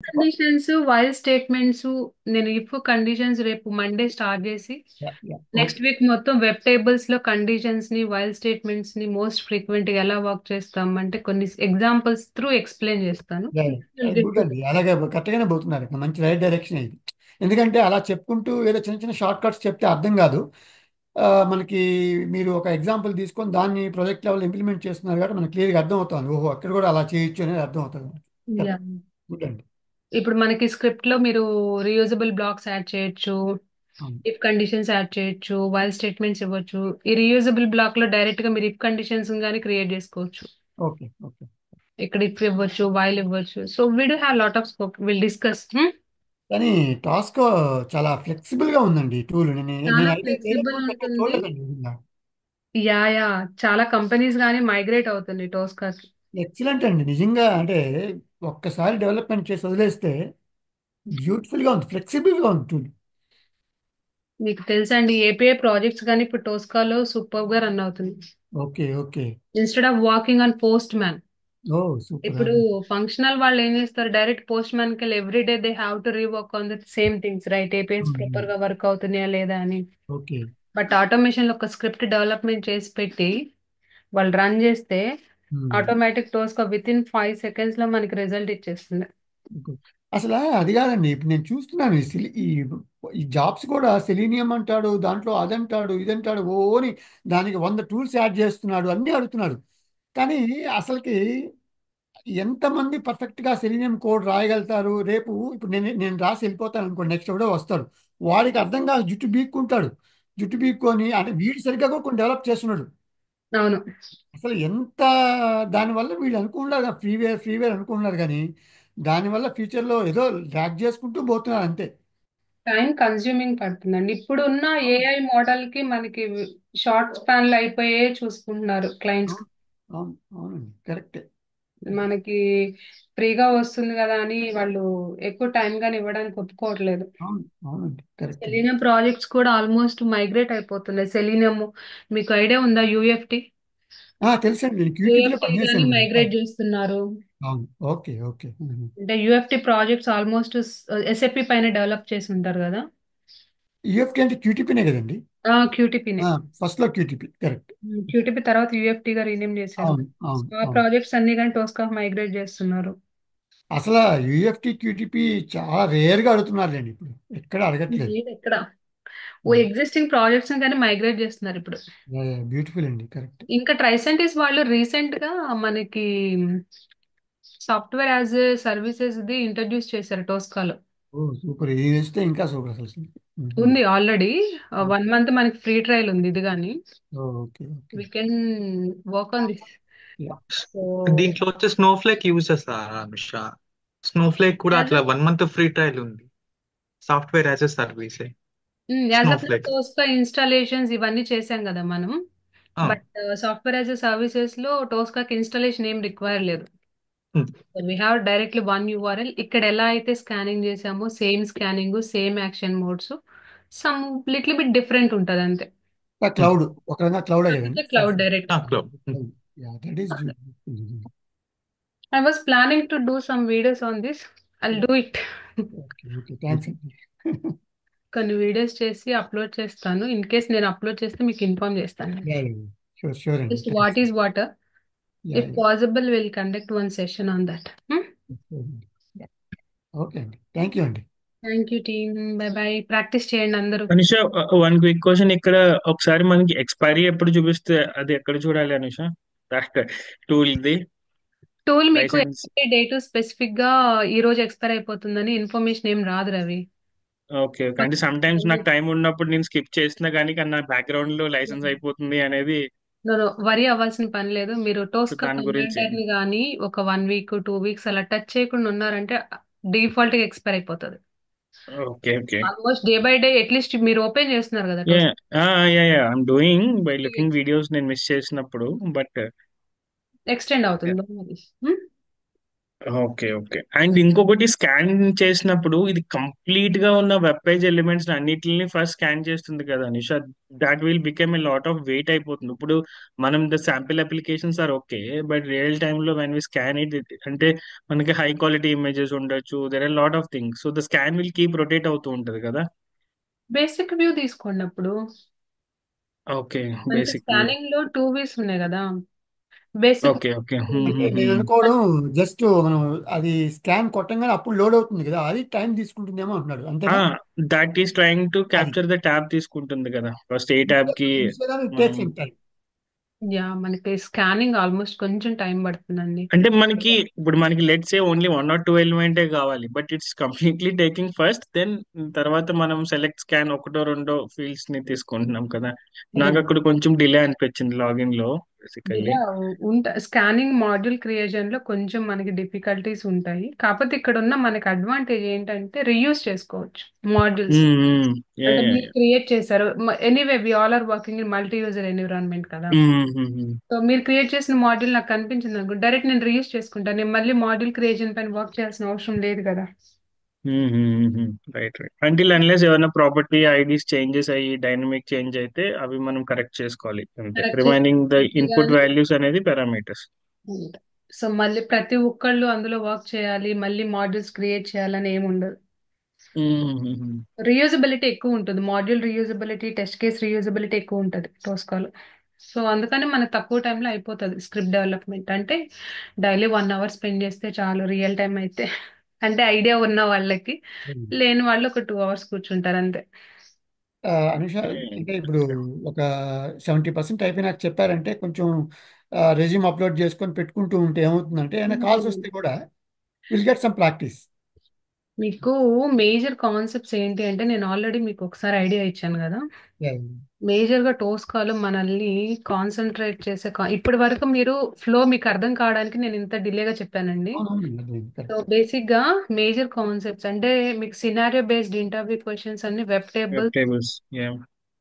Conditions while statements నేను if conditions రేపు Monday start చేసి నెక్స్ట్ ఓకే. వీక్ మొత్తం వెబ్ టేబుల్స్ లో కండిషన్స్ ని వైల్ స్టేట్మెంట్స్ ని మోస్ట్ ఫ్రీక్వెంట్ గా ఎలా వర్క్ చేస్తాం అంటే కొన్ని ఎగ్జాంపుల్స్ త్రూ ఎక్స్ప్లెయిన్ చేస్తాను. గుడ్ అండి, అలాగే కరెక్ట్గానే పోతున్నారు, ఇంకా మంచి రైట్ డైరెక్షన్ ఇది. ఎందుకంటే అలా చెప్పుకుంటూ ఏదో చిన్న చిన్న షార్ట్ కట్స్ చెప్తే అర్థం కాదు. మనకి మీరు ఒక ఎగ్జాంపుల్ తీసుకొని దాన్ని ప్రాజెక్ట్ లెవెల్ ఇంప్లిమెంట్ చేస్తున్నారు కాబట్టి మనకి క్లియర్గా అర్థం అవుతుంది, ఓహో అక్కడ కూడా అలా చేయొచ్చు అనేది అర్థం అవుతుంది. కరెక్ట్. గుడ్ అండి. ఇప్పుడు మనకి స్క్రిప్ట్ లో మీరు రీయూజబుల్ బ్లాక్స్ యాడ్ చేయొచ్చు, అవును. ఇఫ్ కండిషన్స్ యాడ్ చేయొచ్చు, వైల్ స్టేట్మెంట్స్ ఇవ్వచ్చు. ఈ రీయూజబుల్ బ్లాక్ లో డైరెక్ట్ గా మీరు ఇఫ్ కండిషన్స్ గానీ క్రియేట్ చేసుకోవచ్చు. ఓకే. ఓకే. ఇక్కడ ఇఫ్ ఇవ్వచ్చు, వైల్ ఇవ్వచ్చు. So we do have lot of scope, will discuss. కానీ టాస్క్ చాలా ఫ్లెక్సిబుల్ గా ఉందండి టూల్. చాలా నేనైతే వేరే ఫ్లెక్సిబుల్ టూల్స్ ఎక్కడ ఉంటుంది. చూడలేదండి నిజంగా. యా యా చాలా కంపెనీస్ గానీ మైగ్రేట్ అవుతుంది టోస్కాకి. ఎక్సలెంట్ అండి నిజంగా. అంటే ఒక్కసారి డెవలప్మెంట్ చేసి వదిలేస్తే బ్యూటిఫుల్ గా ఉంది, ఫ్లెక్సిబుల్ గా ఉంది టూల్. మీకు తెలుసండి ఏపీఐ ప్రాజెక్ట్స్ కానీ ఇప్పుడు టోస్కాలో సూపర్ గా రన్ అవుతుంది. Okay. Okay. Instead of walking on Postman. Oh super. ఇప్పుడు ఫంక్షనల్ వాళ్ళు ఏం చేస్తారు, డైరెక్ట్ పోస్ట్ మ్యాన్ కి every day they have to rework on the same things, right? APIs proper గా వర్క్ అవుతున్నాయా లేదా అని. ఓకే. బట్ ఆటోమేషన్ లో ఒక స్క్రిప్ట్ డెవలప్మెంట్ చేసి పెట్టి వాళ్ళు రన్ చేస్తే ఆటోమేటిక్ టోస్కా విత్ ఇన్ 5 seconds లో మనకి రిజల్ట్ ఇచ్చేస్తుంది. అసలు అది కాదండి, ఇప్పుడు నేను చూస్తున్నాను ఈ జాబ్స్ కూడా సెలీనియం అంటాడు, దాంట్లో అదంటాడు ఇదంటాడు, ఓని దానికి 100 టూల్స్ యాడ్ చేస్తున్నాడు, అన్నీ అడుగుతున్నాడు. కానీ అసలుకి ఎంతమంది పర్ఫెక్ట్ గా సెలీనియం కోడ్ రాయగలుగుతారు? రేపు ఇప్పుడు నేను రాసి వెళ్ళిపోతాను అనుకోండి, నెక్స్ట్ ఎవడో వస్తాడు, వాడికి అర్థం కాదు, జుట్టు బీక్కుంటాడు. జుట్టు బీక్కొని అంటే వీడు సరిగ్గా కూడా కొన్ని డెవలప్ చేస్తున్నాడు. అవును. అసలు ఎంత దానివల్ల వీళ్ళు అనుకుంటున్నారు ఫ్రీవేర్ ఫ్రీవేర్ అనుకుంటున్నారు, కానీ దానివల్ల ఫ్యూచర్లో ఏదో ల్యాక్ చేసుకుంటూ పోతున్నారు అంతే. టైం కన్స్యూమింగ్ పడుతుందండి. ఇప్పుడు ఉన్న ఏఐ మోడల్ కి మనకి షార్ట్ స్పాన్ లో అయిపోయే చూసుకుంటున్నారు క్లయింట్స్. అవును. అవును. అవునండి, కరెక్టే. మనకి ఫ్రీగా వస్తుంది కదా అని వాళ్ళు ఎక్కువ టైం గాని ఇవ్వడానికి ఒప్పుకోవట్లేదు. అవును. అవునండి, కరెక్ట్ అండి. సెలీనియం ప్రాజెక్ట్స్ కూడా ఆల్మోస్ట్ మైగ్రేట్ అయిపోతున్నాయి. సెలీనియం మీకు ఐడియా ఉందా? యూఎఫ్టి తెలుసండి, నేను క్యూటీపీలో యూఎఫ్టి గాని పనిచేశాను. మైగ్రేట్ చేస్తున్నారు. అవును. ఓకే. ఓకే. అంటే యూఎఫ్టి ప్రాజెక్ట్స్ ఆల్మోస్ట్ ఎస్ఏపి పైన డెవలప్ చేసి ఉంటారు కదా. యూఎఫ్టీ అంటే క్యూటీపీనే కదండి. క్యూటీపీనే. ఫస్ట్ లో క్యూటీపీ కరెక్ట్. క్యూటీపీ తర్వాత యూఎఫ్టీ గా రీనేమ్ చేశారు. అవును. సో అవును. ఆ అవును. ప్రాజెక్ట్స్ అన్ని కానీ టోస్కా మైగ్రేట్ చేస్తున్నారు. అసలు యూఎఫ్టీ క్యూటీపీ చాలా రేర్ గా అడుగుతున్నారులేండి, ఇప్పుడు ఎక్కడ అడగట్లేదు. లేదు ఎక్కడ. ఓ ఎగ్జిస్టింగ్ ప్రాజెక్ట్స్ కానీ మైగ్రేట్ చేస్తున్నారు ఇప్పుడు. బ్యూటిఫుల్ అండి, కరెక్ట్. ఇంకా ట్రైసెంటిస్ వాళ్ళు రీసెంట్ గా మనకి software as a services the introduce చేశారు టోస్కాలో. ఓ సూపర్, ఇది చేస్తే ఇంకా సూపర్ అసలు. ఉంది ఆల్రెడీ. 1 month మనకి ఫ్రీ ట్రయల్ ఉంది ఇది కానీ. Okay. Okay. We can work on this. So దీంట్లో వచ్చే స్నోఫ్లేక్ యూజ్ చేస్తారా అనుష? స్నోఫ్లేక్ కూడా యాజ్ అట్లా 1 month ఫ్రీ ట్రయల్ ఉంది, software as a service. As a Snowflake. టోస్కా installations ఇవన్నీ చేసాం కదా మనం. But software as a services లో టోస్కాకి ఇన్స్టాలేషన్ ఏం రిక్వైర్ లేదు. We have directly one URL. ఇక్కడ ఎలా అయితే స్కానింగ్ చేసామో same scanning, same action modes, some little bit different ఉంటుంది అంతే. క్లౌడ్, ఒక రకంగా క్లౌడే కదండి. అంతే cloud direct. That is. I was planning to do some videos on this. I'll do it. Okay. Okay. Thanks అండి. కొన్ని వీడియోస్ చేసి అప్లోడ్ చేస్తాను. ఇన్ కేస్ నేను అప్లోడ్ చేస్తే మీకు ఇన్ఫార్మ్ చేస్తాను. షూర్. షూర్ అండి, just what thanks. Is water. Yeah. If possible will conduct one session on that. Okay అండి, థ్యాంక్ యూ అండి. Thank you team. By by. Practice చేయండి అందరూ. అనుష, వన్ క్విక్ క్వశ్చన్ ఇక్కడ. ఒకసారి మనకి ఎక్స్పైరీ ఎప్పుడు చూపిస్తే అది ఎక్కడ చూడాలి అనుష? టూల్ ది టూల్ మీకు లైసెన్స్. ఎక్స్పైరీ డేట్ స్పెసిఫిక్ గా ఈ రోజు ఎక్స్పైర్ అయిపోతుందని ఇన్ఫర్మేషన్ ఏం రాదు రవి. ఓకే. ఓకే. అంటే సమ్ టైమ్స్ నాకు టైం ఉన్నప్పుడు నేను స్కిప్ చేస్తున్నా కానీ నా బ్యాక్గ్రౌండ్ లో లైసెన్స్ అయిపోతుంది అనేది. వరి అవ్వాల్సిన పని లేదు. మీరు సో టోస్కా దాని గురించి. కంటైనర్ ని కానీ ఒక 1 week 2 weeks అలా టచ్ చేయకుండా ఉన్నారంటే డిఫాల్ట్ గా ఎక్స్పైర్ అయిపోతుంది. Okay. Okay. Almost day by day at least మీరు ఓపెన్ చేస్తున్నారు కదా yeah. Tosca. Yeah I'm doing by looking 3 weeks videos నేను మిస్ చేసినప్పుడు. బట్ ఎక్స్టెండ్ అవుతుంది. Okay, okay. అండ్ ఇంకొకటి, స్కాన్ చేసినప్పుడు ఇది కంప్లీట్ గా ఉన్న వెబ్ పేజ్ ఎలిమెంట్స్ అన్నిటిని ఫస్ట్ స్కాన్ చేస్తుంది కదా Nisha. That will become a lot of weight అయిపోతుంది. ఇప్పుడు మనం the sample applications are okay, but real time లో వెన్ వి స్కాన్ ఇట్, అంటే మనకి హై క్వాలిటీ ఇమేజెస్ ఉండొచ్చు, there are lot of things. So the scan will keep rotate అవుతూ ఉంటది కదా. బేసిక్ వ్యూ తీసుకోండి అప్పుడు. ఓకే, మనకి బేసిక్ వ్యూ. స్కానింగ్ లో 2 వ్యూస్ ఉన్నాయి కదా. Basic okay, okay. అంటే నేను అనుకోవడం జస్ట్ మనం అది స్కాన్ కొట్టంగానే అప్పుడు లోడ్ అవుతుంది కదా, అది టైం తీసుకుంటుందేమో అంటున్నాడు, అంతేనా? దట్ ఈస్ ట్రయింగ్ టు అది క్యాప్చర్ ద ట్యాబ్ తీసుకుంటుంది కదా, ఫస్ట్ ఏ ట్యాబ్ కి మనం. Takes time. యా, మనకి స్కానింగ్ ఆల్మోస్ట్ కొంచెం టైం పడుతుందండి. అంటే మనకి ఇప్పుడు మనకి లెట్ సే ఓన్లీ 1 or 2 ఎలిమెంటే కావాలి, but it's completely taking first, then తర్వాత మనం సెలెక్ట్ స్కాన్ ఒకటో రెండో ఫీల్డ్స్ ని తీసుకుంటున్నాం కదా. అదే నాకు అక్కడ కొంచెం డిలే అనిపించింది లాగిన్ లో delay basically. Scanning module creation లో కొంచెం మనకి డిఫికల్టీస్ ఉంటాయి. కాకపోతే ఇక్కడ ఉన్న మనకి అడ్వాంటేజ్ ఏంటంటే రీయూజ్ చేసుకోవచ్చు మాడ్యూల్స్. యా, అంటే యా, మీరు క్రియేట్ చేశారు, anyway we all are working in multi user environment కదా. సో మీరు క్రియేట్ చేసిన మాడ్యూల్ నాకు కనిపించింది అనుకో, డైరెక్ట్ నేను రీయూజ్ చేసుకుంటాను. నేను మళ్ళీ మాడ్యూల్ క్రియేషన్ పైన వర్క్ చేయాల్సిన అవసరం లేదు కదా. Right, right. అంటిల్ అన్లెస్ ఏమైనా ప్రాపర్టీ ఐడీస్ చేంజెస్ అయ్యి డైనమిక్ చేంజ్ అయితే అవి మనం కరెక్ట్ చేసుకోవాలి అంతే. కరెక్ట్ రిమైనింగ్ ద ఇన్పుట్ చేసుకుంటే వాల్యూస్ అనేది పారామీటర్స్. సో మళ్ళీ ప్రతి ఒక్కళ్ళు అందులో వర్క్ చేయాలి, మళ్ళీ మాడ్యూల్స్ క్రియేట్ చేయాలని ఏమి ఉండదు. రీయూజబిలిటీ ఎక్కువ ఉంటుంది, module reusability, test case reusability ఎక్కువ ఉంటుంది టోస్కాలో. సో అందుకని మనకు తక్కువ టైంలో అయిపోతుంది స్క్రిప్ట్ డెవలప్మెంట్. అంటే డైలీ 1 అవర్ స్పెండ్ చేస్తే చాలు రియల్ టైం అయితే. అంటే ఐడియా ఉన్న వాళ్ళకి, లేని వాళ్ళు ఒక 2 అవర్స్ కూర్చుంటారు అంతే. అనుష, అంటే ఇప్పుడు ఒక 70% అయిపోయినాక చెప్పారంటే కొంచెం రెజ్యూమ్ అప్లోడ్ చేసుకొని పెట్టుకుంటూ ఉంటే ఏమవుతుందంటే ఏమైనా కాల్స్ వస్తే కూడా విల్ గెట్ సమ్ ప్రాక్టీస్. మీకు మేజర్ కాన్సెప్ట్స్ ఏంటి అంటే, నేను ఆల్రెడీ మీకు ఒకసారి ఐడియా ఇచ్చాను కదా. మేజర్ గా టోస్కాలో మనల్ని కాన్సన్ట్రేట్ చేసే ఇప్పటి వరకు మీరు ఫ్లో మీకు అర్థం కావడానికి నేను ఇంత డిలేగా చెప్పానండి. అవునవును, సో కరెక్ట్. బేసిక్ గా మేజర్ కాన్సెప్ట్స్ అంటే మీకు సినారియో బేస్డ్ ఇంటర్వ్యూ క్వశ్చన్స్ అన్ని, web web table, tables.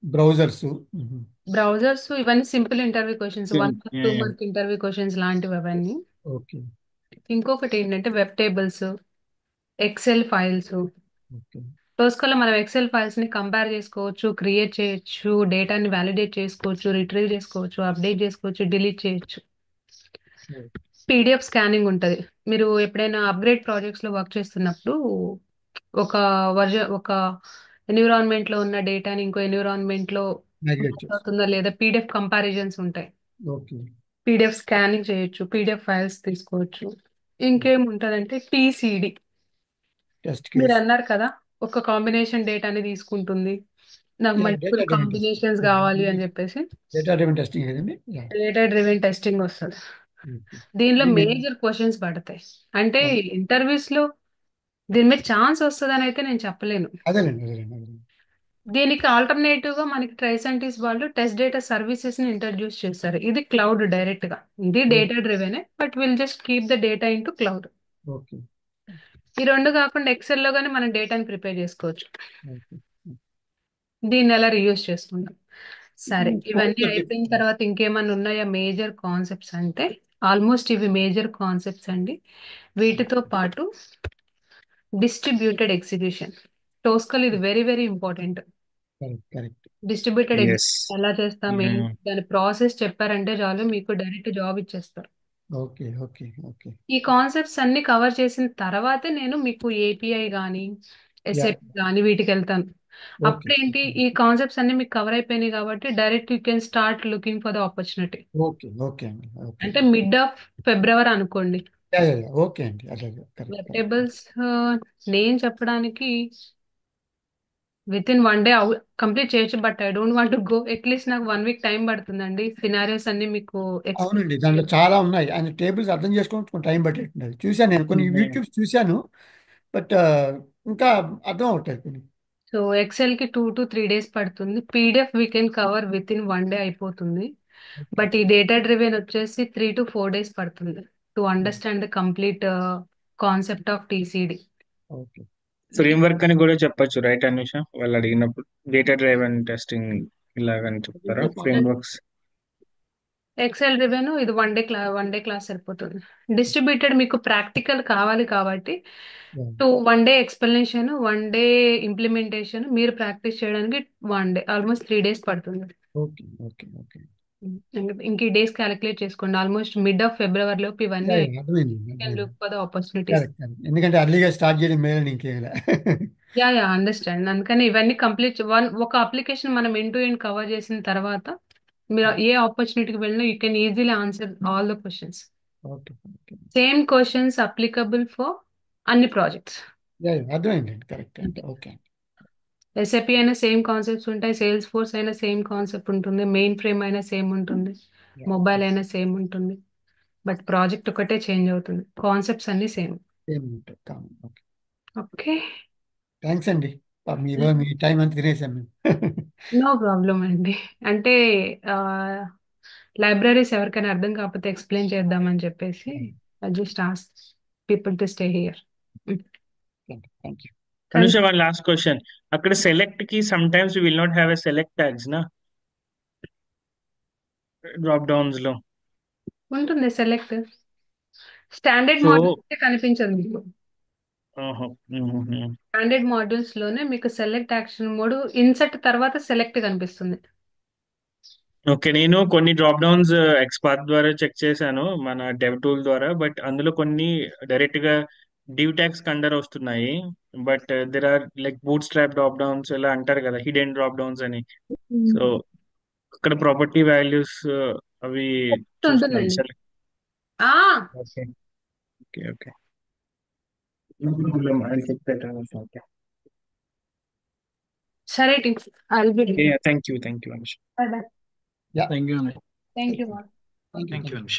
Browsers. Browsers, ఇవన్నీ simple interview questions, 1 mark 2 mark interview questions లాంటివి అవన్నీ. ఓకే, ఇంకొకటి ఏంటంటే web tables, excel files. Okay. టోస్కాలో మనం ఎక్సెల్ ఫైల్స్ ని కంపేర్ చేసుకోవచ్చు, క్రియేట్ చేయొచ్చు, డేటాని వ్యాలిడేట్ చేసుకోవచ్చు, రిట్రీవ్ చేసుకోవచ్చు, అప్డేట్ చేసుకోవచ్చు, డిలీట్ చేయొచ్చు. పీడిఎఫ్ స్కానింగ్ ఉంటుంది. మీరు ఎప్పుడైనా అప్గ్రేడ్ ప్రాజెక్ట్స్ లో వర్క్ చేస్తున్నప్పుడు ఒక ఒక ఎన్విరాన్మెంట్ లో ఉన్న డేటాని ఇంకో ఎన్విరాన్మెంట్ లో మైగ్రేట్ మ్యాచ్ చేసి. అవుతుందా లేదా పీడిఎఫ్ కంపారిజన్స్ ఉంటాయి. ఓకే. పీడిఎఫ్ స్కానింగ్ చేయొచ్చు, పీడిఎఫ్ ఫైల్స్ తీసుకోవచ్చు. ఇంకేముంటదంటే టీసీడి. టెస్ట్ మీరు కేస్. అన్నారు కదా, ఒక కాంబినేషన్ డేటాని తీసుకుంటుంది, నాకు multiple data driven testing. Combinations కావాలి అని చెప్పేసి డేటా డ్రివెన్ టెస్టింగ్ కదండి. డేటా డ్రివెన్ టెస్టింగ్ వస్తుంది. ఓకే. దీనిలో ఇది నేను మేజర్ క్వశ్చన్స్ పడతాయి. అంటే ఇంటర్వ్యూస్ లో దీని మీద ఛాన్స్ వస్తుందని అయితే నేను చెప్పలేను. అదేలేండి, అదేలేండి, అదేలేండి. దీనికి ఆల్టర్నేటివ్ గా మనకి ట్రైసెంటిస్ వాళ్ళు టెస్ట్ డేటా సర్వీసెస్ ని ఇంట్రడ్యూస్ చేస్తారు. ఇది క్లౌడ్ డైరెక్ట్ గా, ఇది డేటా డ్రివెనే, but will just keep the data in to cloud. Okay, ఈ రెండు కాకుండా ఎక్సెల్ లో గానీ మనం డేటాని ప్రిపేర్ చేసుకోవచ్చు. ఓకే. దీన్ని ఎలా రీయూజ్ చేసుకుంటాం. సరే, కోర్ ఇవన్నీ సబ్జెక్ట్. అయిపోయిన తర్వాత ఇంకేమన్నా ఉన్నాయా మేజర్ కాన్సెప్ట్స్ అంటే, ఆల్మోస్ట్ ఇవి మేజర్ కాన్సెప్ట్స్ అండి. వీటితో పాటు డిస్ట్రిబ్యూటెడ్ ఎగ్జిక్యూషన్, టోస్కల్ ఇది very very important. Correct, correct. Distributed ఎస్. ఎగ్జిక్యూషన్ ఎలా చేస్తాం ఏంటి దాని ప్రాసెస్ చెప్పారంటే చాలు, మీకు డైరెక్ట్ జాబ్ ఇచ్చేస్తారు. Okay, okay, okay. ఈ కాన్సెప్ట్స్ అన్ని కవర్ చేసిన తర్వాతే నేను మీకు ఏపీఐ కానీ యా. ఎస్ఏపి కానీ వీటికి వెళ్తాను. ఓకే, అప్పుడేంటి, ఈ కాన్సెప్ట్స్ అన్ని మీకు కవర్ అయిపోయినాయి కాబట్టి direct you can start looking for the opportunity. Okay, okay అండి. ఓకే. అంటే మిడ్ ఆఫ్ ఫిబ్రవరి అనుకోండి. Yeah, yeah, yeah. ఓకే అండి, అలాగే. Correct, web correct. టేబుల్స్ నేను చెప్పడానికి విత్ ఇన్ 1 డే కంప్లీట్ చేయొచ్చు, but I don't want to go. At least నాకు 1 week time పడుతుందండి సినారియోస్ అన్ని మీకు అవునండి, ఎక్స్ప్లెయిన్ దాంట్లో చేయడానికి. చాలా ఉన్నాయి. ఆయన టేబుల్స్ అర్థం చేసుకోవడం కొంచెం టైం పట్టేట్టున్నది. చూశాను, నేను కొన్ని యూట్యూబ్స్ చూశాను, బట్ ఇంకా అర్థం అవుతాయి కొన్ని. సో ఎక్సెల్ కి 2 to 3 days పడుతుంది. PDF we can cover within 1 day అయిపోతుంది. ఓకే, బట్ ఈ డేటా డ్రివెన్ వచ్చేసి 3 to 4 days పడుతుంది to understand the complete concept of TCD. Okay. Framework అని కూడా చెప్పొచ్చు, రైట్ అనుష? వాళ్ళు అడిగినప్పుడు డేటా డ్రైవెన్ టెస్టింగ్ ఇలాగని చెప్తారా ఫ్రేమ్వర్క్స్? ఎక్సెల్ రివ్యూను ఇది వన్ డే క్లాస్ సరిపోతుంది. డిస్ట్రిబ్యూటెడ్ మీకు ప్రాక్టికల్ కావాలి కాబట్టి one day explanation, one day implementation మీరు ప్రాక్టీస్ చేయడానికి వన్ డే ఆల్మోస్ట్ 3 days పడుతుంది. Okay okay okay. ఇంక ఈ డేస్ క్యాలిక్యులేట్ చేసుకోండి. ఆల్మోస్ట్ మిడ్ ఆఫ్ ఫిబ్రవరి లోపు ఇవన్నీ అర్థమైంది look for the opportunities. Correct correct. ఎందుకంటే అర్లీగా స్టార్ట్ చేయడం మేలని ఇంకేలా. Yeah understand. అందుకని ఇవన్నీ కంప్లీట్ ఒక అప్లికేషన్ మనం ఎండ్ టు ఎండ్ కవర్ చేసిన తర్వాత మీరు ఏ ఆపర్చునిటీకి వెళ్ళినా you can easily answer all the questions. Okay okay. Same questions applicable for అన్ని ప్రాజెక్ట్స్. అర్థమైందండి. కరెక్ట్ అండి. ఓకే. ఎస్ఏపి అయినా సేమ్ కాన్సెప్ట్స్ ఉంటాయి, సేల్స్ ఫోర్స్ అయినా సేమ్ కాన్సెప్ట్ ఉంటుంది, మెయిన్ ఫ్రేమ్ అయినా సేమ్ ఉంటుంది, మొబైల్ అయినా సేమ్ ఉంటుంది. బట్ ప్రాజెక్ట్ ఒకటే చేంజ్ అవుతుంది, కాన్సెప్ట్స్ అన్ని సేమ్. ఏముంటాయి కామన్. ఓకే. ఓకే, థ్యాంక్స్ అండి. మీ టైం అంతా తినేసాం మేము. నో ప్రాబ్లం అండి. అంటే లైబ్రరీస్ ఎవరికైనా అర్థం కాకపోతే ఎక్స్ప్లెయిన్ చేద్దామని చెప్పేసి I just ask people to stay here. Thank you. Anusha, one last question. అక్కడ సెలెక్ట్ కి some times will not have a select tags నా డ్రాప్ డౌన్స్ లో. ఉంటుంది సెలెక్ట్. స్టాండర్డ్ సో మాడ్యూల్స్ కనిపించదు మీకు. స్టాండర్డ్ మాడ్యూల్స్ లోనే మీకు సెలెక్ట్ యాక్షన్ మోడ్ ఇన్సర్ట్ తర్వాత సెలెక్ట్ కనిపిస్తుంది. ఓకే, నేను కొన్ని డ్రాప్ డౌన్స్ ఎక్స్పాత్ ద్వారా చెక్ చేశాను మన డెవ్ టూల్ ద్వారా. బట్ అందులో కొన్ని డైరెక్ట్ గా డివ్ ట్యాగ్స్ కండర్ వస్తున్నాయి. But there are like bootstrap dropdowns ఇలా అంటారు కదా, హిడెన్ డ్రాప్ డౌన్స్ అని. సో అక్కడ ప్రాపర్టీ వాల్యూస్ అవి చూస్తున్నాను. ఉంటుందండి. సరే, ఓకే ఓకే ఓకే. ఓకే, సరే, I'll be thank you Anusha. Bye bye. Thank you thank you. Thank you Anusha.